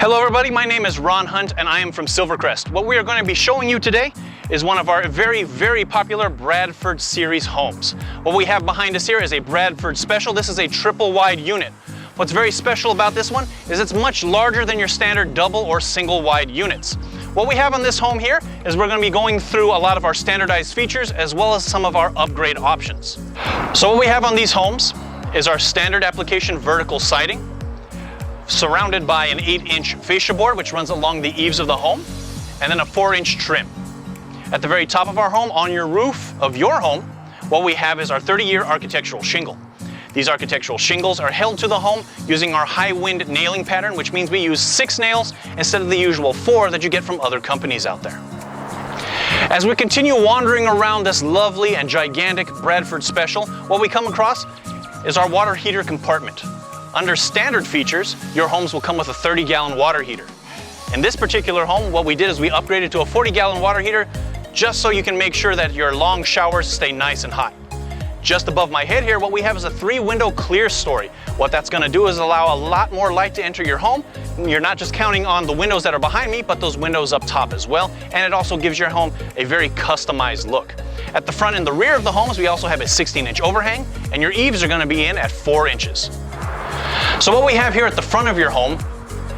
Hello everybody, my name is Ron Hunt and I am from Silvercrest. What we are going to be showing you today is one of our very popular Bradford series homes. What we have behind us here is a Bradford Special. This is a triple wide unit. What's very special about this one is it's much larger than your standard double or single wide units. What we have on this home here is we're going to be going through a lot of our standardized features as well as some of our upgrade options. So what we have on these homes is our standard application vertical siding, surrounded by an 8-inch fascia board which runs along the eaves of the home, and then a 4-inch trim. At the very top of our home, on your roof of your home, what we have is our 30-year architectural shingle. These architectural shingles are held to the home using our high wind nailing pattern, which means we use 6 nails instead of the usual 4 that you get from other companies out there. As we continue wandering around this lovely and gigantic Bradford Special, what we come across is our water heater compartment. Under standard features, your homes will come with a 30-gallon water heater. In this particular home, what we did is we upgraded to a 40-gallon water heater just so you can make sure that your long showers stay nice and hot. Just above my head here, what we have is a 3-window clear story. What that's going to do is allow a lot more light to enter your home. You're not just counting on the windows that are behind me, but those windows up top as well. And it also gives your home a very customized look. At the front and the rear of the homes, we also have a 16-inch overhang, and your eaves are going to be in at 4 inches. So what we have here at the front of your home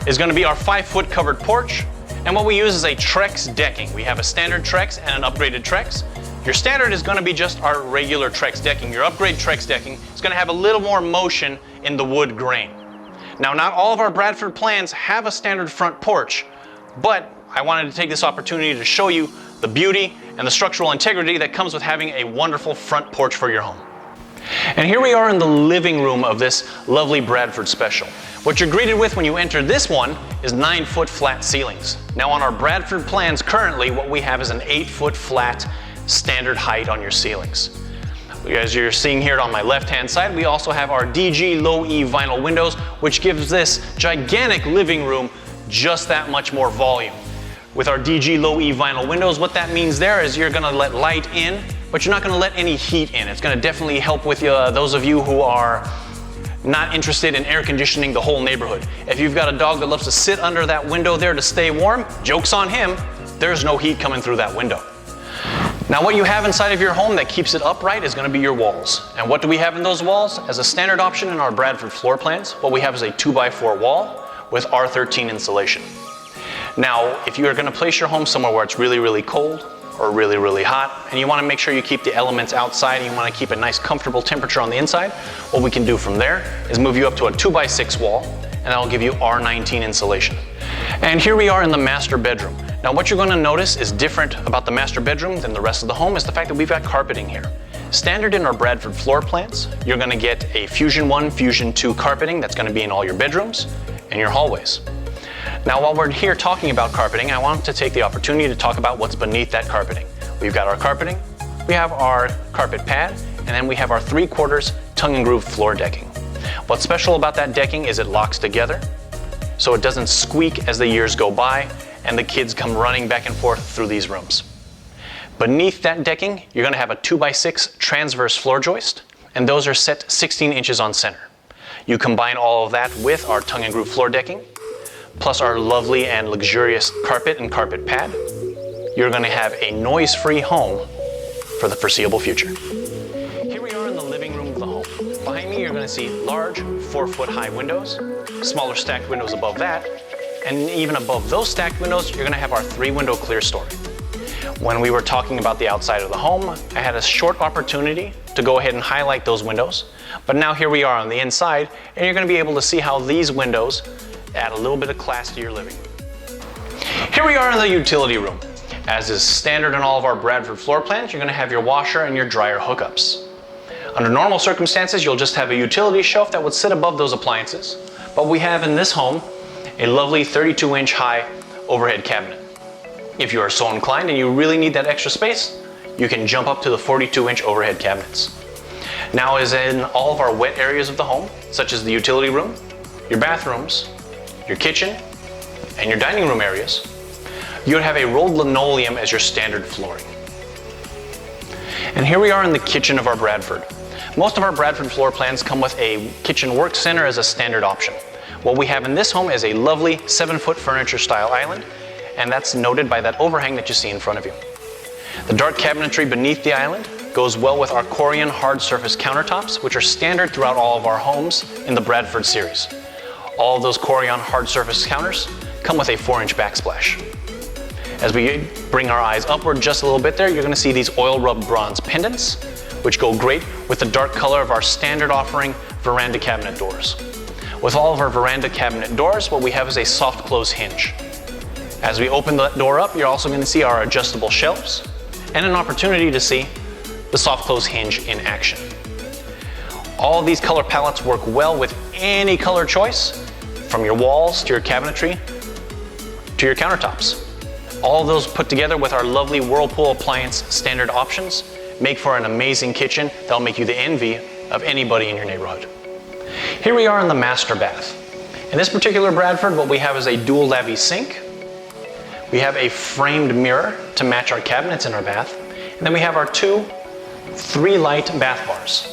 is going to be our 5-foot covered porch, and what we use is a Trex decking. We have a standard Trex and an upgraded Trex. Your standard is going to be just our regular Trex decking. Your upgrade Trex decking is going to have a little more motion in the wood grain. Now, not all of our Bradford plans have a standard front porch, but I wanted to take this opportunity to show you the beauty and the structural integrity that comes with having a wonderful front porch for your home. And here we are in the living room of this lovely Bradford Special. What you're greeted with when you enter this one is 9-foot flat ceilings. Now on our Bradford plans currently, what we have is an 8-foot flat standard height on your ceilings. As you're seeing here on my left-hand side, we also have our DG low E vinyl windows, which gives this gigantic living room just that much more volume. With our DG low E vinyl windows, what that means there is you're gonna let light in, but you're not going to let any heat in. It's going to definitely help with those of you who are not interested in air conditioning the whole neighborhood. If you've got a dog that loves to sit under that window there to stay warm, joke's on him, there's no heat coming through that window. Now what you have inside of your home that keeps it upright is going to be your walls. And what do we have in those walls? As a standard option in our Bradford floor plans, what we have is a 2x4 wall with R13 insulation. Now, if you are going to place your home somewhere where it's really cold, or really hot, and you want to make sure you keep the elements outside and you want to keep a nice comfortable temperature on the inside, what we can do from there is move you up to a 2x6 wall, and that'll give you R19 insulation. And here we are in the master bedroom. Now what you're going to notice is different about the master bedroom than the rest of the home is the fact that we've got carpeting here. Standard in our Bradford floor plans, you're going to get a Fusion 1, Fusion 2 carpeting that's going to be in all your bedrooms and your hallways. Now while we're here talking about carpeting, I want to take the opportunity to talk about what's beneath that carpeting. We've got our carpeting, we have our carpet pad, and then we have our 3/4 tongue and groove floor decking. What's special about that decking is it locks together, so it doesn't squeak as the years go by and the kids come running back and forth through these rooms. Beneath that decking, you're going to have a 2x6 transverse floor joist, and those are set 16 inches on center. You combine all of that with our tongue and groove floor decking, plus our lovely and luxurious carpet and carpet pad, you're going to have a noise-free home for the foreseeable future. Here we are in the living room of the home. Behind me, you're going to see large 4-foot high windows, smaller stacked windows above that, and even above those stacked windows, you're going to have our 3-window clear story. When we were talking about the outside of the home, I had a short opportunity to go ahead and highlight those windows, but now here we are on the inside, and you're going to be able to see how these windows add a little bit of class to your living room. Here we are in the utility room. As is standard in all of our Bradford floor plans, you're going to have your washer and your dryer hookups. Under normal circumstances, you'll just have a utility shelf that would sit above those appliances, but we have in this home a lovely 32-inch high overhead cabinet. If you are so inclined and you really need that extra space, you can jump up to the 42-inch overhead cabinets. Now, as in all of our wet areas of the home, such as the utility room, your bathrooms, your kitchen, and your dining room areas, you would have a rolled linoleum as your standard flooring. And here we are in the kitchen of our Bradford. Most of our Bradford floor plans come with a kitchen work center as a standard option. What we have in this home is a lovely 7-foot furniture style island, and that's noted by that overhang that you see in front of you. The dark cabinetry beneath the island goes well with our Corian hard surface countertops, which are standard throughout all of our homes in the Bradford series. All of those Corian hard surface counters come with a 4-inch backsplash. As we bring our eyes upward just a little bit there, you're going to see these oil rubbed bronze pendants, which go great with the dark color of our standard offering veranda cabinet doors. With all of our veranda cabinet doors, what we have is a soft close hinge. As we open that door up, you're also going to see our adjustable shelves and an opportunity to see the soft close hinge in action. All of these color palettes work well with any color choice, from your walls to your cabinetry to your countertops. All of those put together with our lovely Whirlpool appliance standard options make for an amazing kitchen that'll make you the envy of anybody in your neighborhood. Here we are in the master bath. In this particular Bradford, what we have is a dual lavy sink. We have a framed mirror to match our cabinets in our bath. And then we have our 2 3-light bath bars.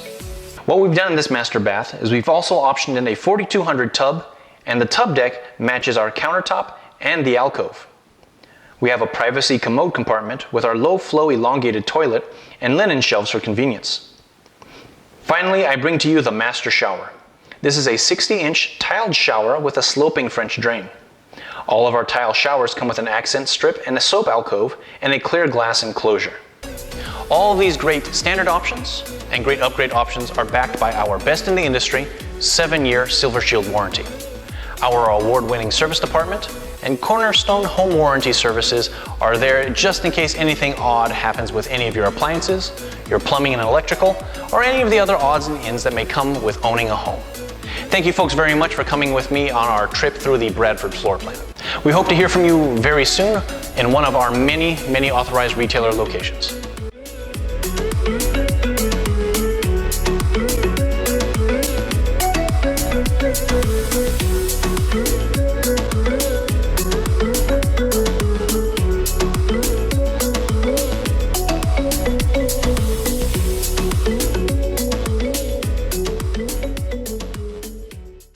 What we've done in this master bath is we've also optioned in a 4200 tub, and the tub deck matches our countertop and the alcove. We have a privacy commode compartment with our low flow elongated toilet and linen shelves for convenience. Finally, I bring to you the master shower. This is a 60-inch tiled shower with a sloping French drain. All of our tile showers come with an accent strip and a soap alcove and a clear glass enclosure. All of these great standard options and great upgrade options are backed by our best in the industry 7-year Silver Shield warranty. Our award-winning service department and Cornerstone Home Warranty services are there just in case anything odd happens with any of your appliances, your plumbing and electrical, or any of the other odds and ends that may come with owning a home. Thank you folks very much for coming with me on our trip through the Bradford floor plan. We hope to hear from you very soon in one of our many authorized retailer locations.